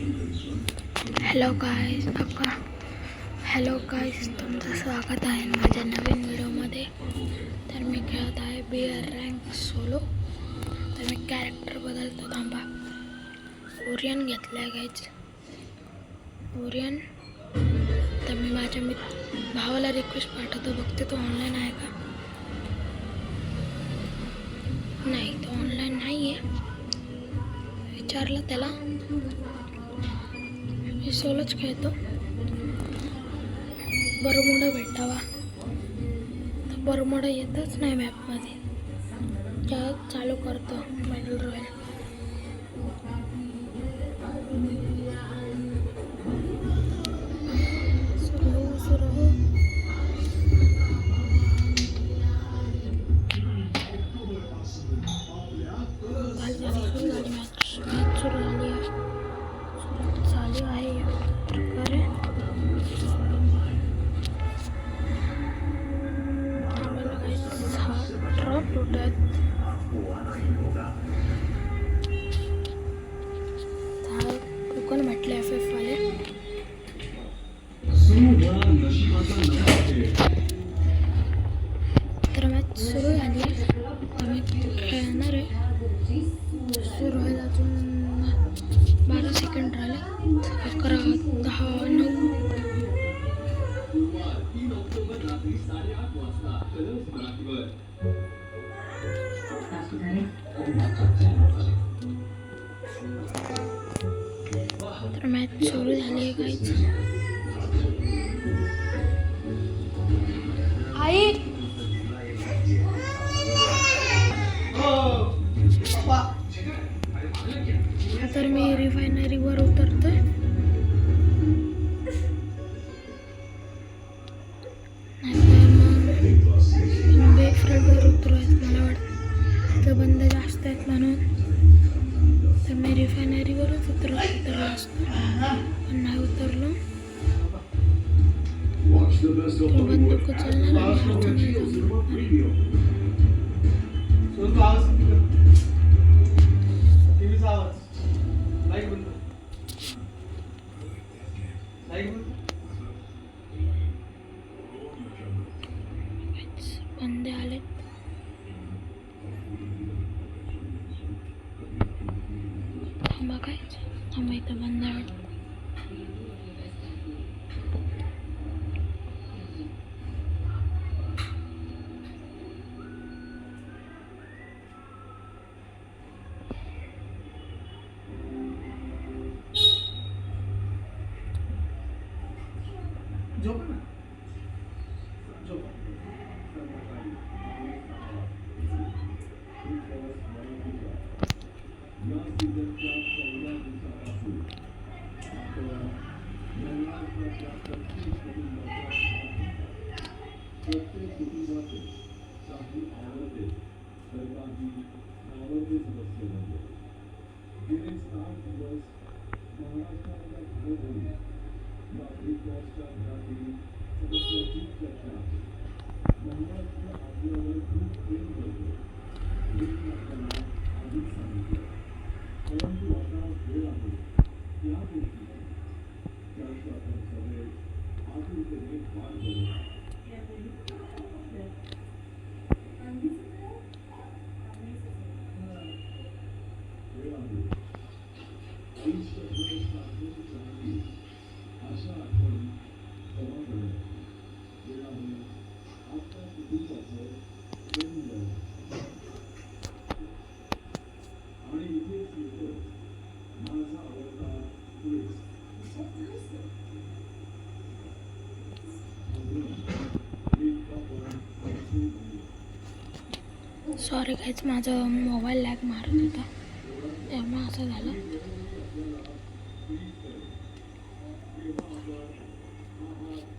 Hello गाईस, तुमचं स्वागत आहे माझ्या नवीन व्हिडिओमध्ये. तर मी खेळत आहे BR रँक सोलो. तर मी कॅरेक्टर बदलतो. थांबा, ओरियन घेतला आहे गाईज, ओरियन. तर मी माझ्या भावाला रिक्वेस्ट पाठवतो, बघते तो ऑनलाईन आहे का. नाही, तो ऑनलाईन नाही आहे. विचारलं त्याला, मी सोलोच खेळतो. बरमुडा भेटावा, तर बरमुडा येतच नाही मॅपमध्ये. त्यात चालू करतो बॅटल रॉयल. सुरू हो. मॅच सुरू झाली आहे. चालू आहे प्रकारे. ड्रॉप लुटत कोण म्हटले FF वाले. तर मॅच सुरू झाली आहे. आम्ही खेळणार आहे. सुरू व्हायला अजून 12 सेकंड राहिले. 11, 10, 9. तर मॅच सुरू झाली आहे गाईज. आई तर मी रिफायनरीवर उतरतोय. बेक फ्रंटवर उतरवायचं. मला वाटतं बंद जास्त आहेत म्हणून. तर मी रिफायनरीवरच उतरला असतो, पण नाही उतरलो. बंदूक उचलणार आणि बंदे आले. थांबा काय, थांबा, इथं बंद आहे. सॉरी गाईज, माझा मोबाईल लॅग मारत होता, त्यामुळे असं झालं.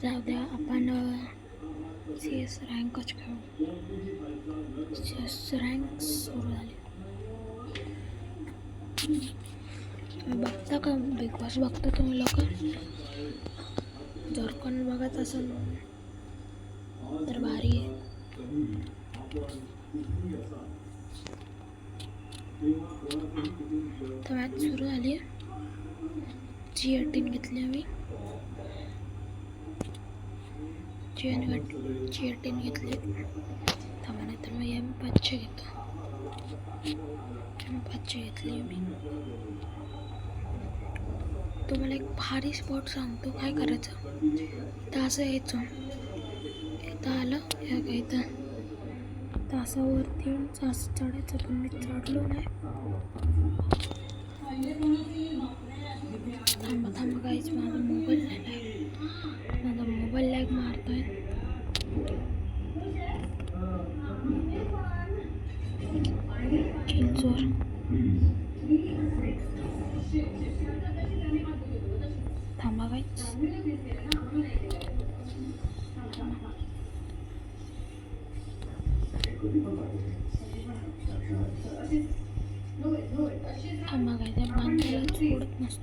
जाऊ द्या, आपण CS रँकच खेळू. CS रँक सुरू झाली. बघता का बिग बॉस? बघता तुम्ही लोक? जर कोण बघत असेल तर भारी आहे. तर मॅच सुरू झाली आहे. G18 घेतली आम्ही. G18 घेतली. थांबा नाही तर मग M500 घेतो. M500 घेतली मी. तुम्हाला एक भारी स्पॉट सांगतो. काय करायचं, इथं असं यायचं, इथं आलं या का इथं तर असं वरती येऊन असं चढायचं. पण मी चढलो नाही. थांबा काहीच माझा मोबाईल लॅग मारतोय. चिंचोर थांबा काहीच. थांबा काय त्या बांधायला सोडत नसतो.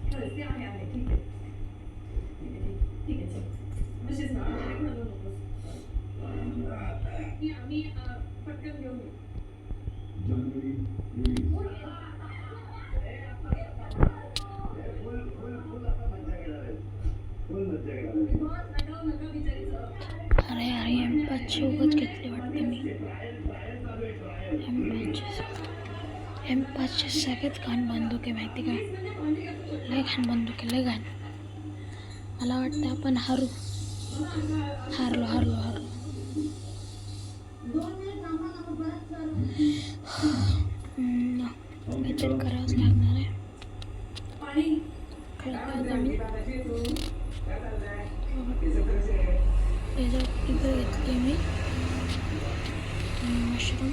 अरे M500 उगाच घेतली वाटते मी. M500 सगळ्यात घाण बंदूक आहे माहिती का. लय घाण बंदूक आहे, लय घाण. मला वाटतं आपण हारलो. काहीतरी करावंच लागणार आहे. इथं घेतली मी मशरूम.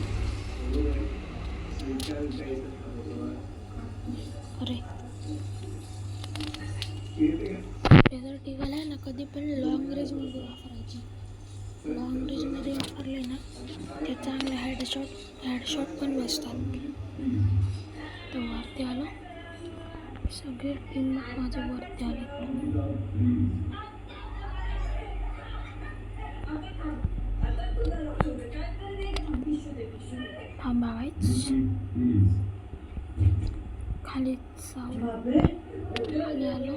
अरे लेझर टिकल आहे ना, कधी पण लॉंग रेंजमध्ये वापरायची. लॉंग रेंजमध्ये वापरले ना ते चांगले हेडशॉट पण बसतात. तर वरती आलो, सगळे टीम माझ्या वरती आले. थांबावायच खाली खाली आलो.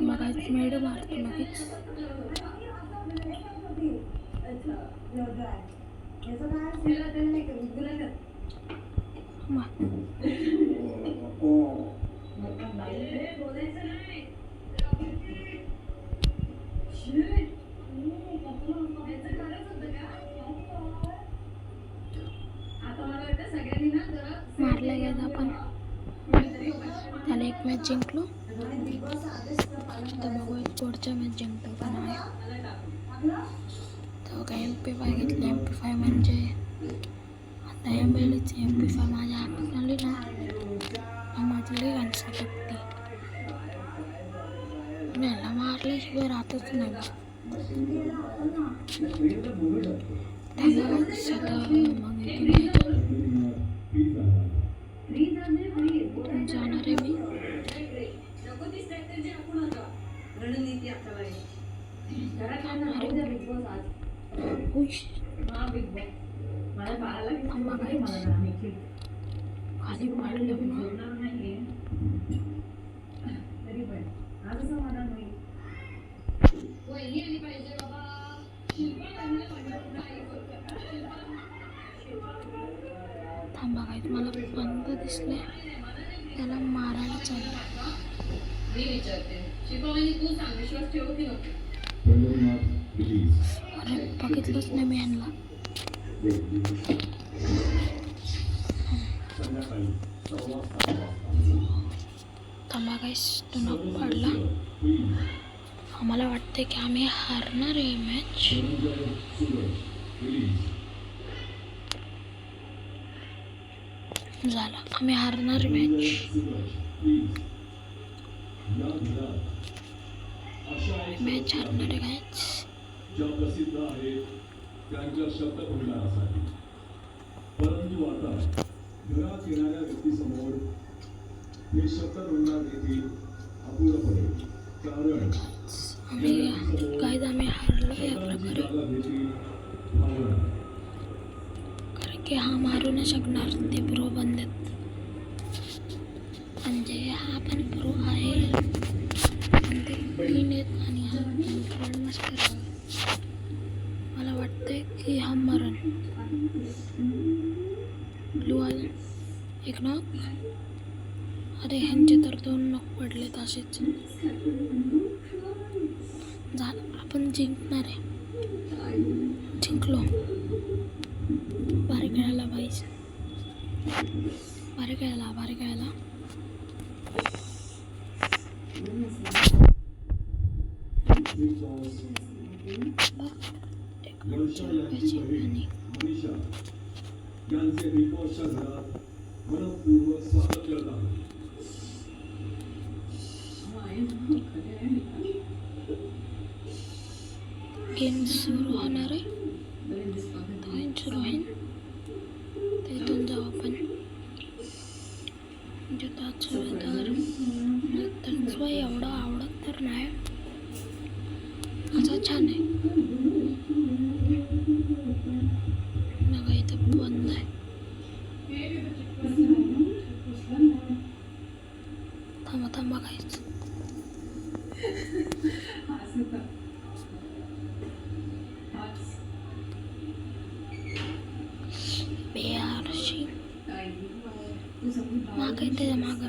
मगाच मेड मारतो लगेच. मारला गेला आपण. त्याला एक मॅच जिंकलो. तर बघू पुढच्या मॅच जिंकतो का नाही. तर काय MP5 घेतली. MP5 म्हणजे आता MLची MP5 माझ्या हातात आली ना, माझी लई घाण सटकते. मला मारल्याशिवाय राहतच नाही. त्याला सगळं मग जाणार आहे मी. खाली पाडलं थांबा काय मला बंद दिसले. त्याला मारायला चाललं. अरे बघितलंच नाही मी यांना. थांबा गाईस, तो नॉक पडला. आम्हाला वाटते की आम्ही हारणार आहे मॅच. झाला, आम्ही हारणार मॅच. मॅच हारणार आहे गाईस. त्यांच्या शब्दभंडारासाठी, परंतु आता आम्ही हारलो या प्रकारे, कारण की हा मारू नाही शकणार, ते प्रो बनलेत. म्हणजे हा पण प्रो आहे पण ते क्लीन आहेत आणि हा कंट्रोल नसते. मला वाटतंय की हा मरण. ब्लू आला एक नॉक. अरे ह्यांचे तर 2 नॉक पडलेत असेच. झालं, आपण जिंकणार आहे. जिंकलो. भारी खेळायला पाहिजे. भारी खेळायला. गेम सुरू होणार आहे. सुरू आहे. तिथून जाऊ आपण. तर एवढं आवडत तर नाही, असा छान आहे. बघा इथं बंद आहे. थांबा काहीच. बेयारशी माग येते. माग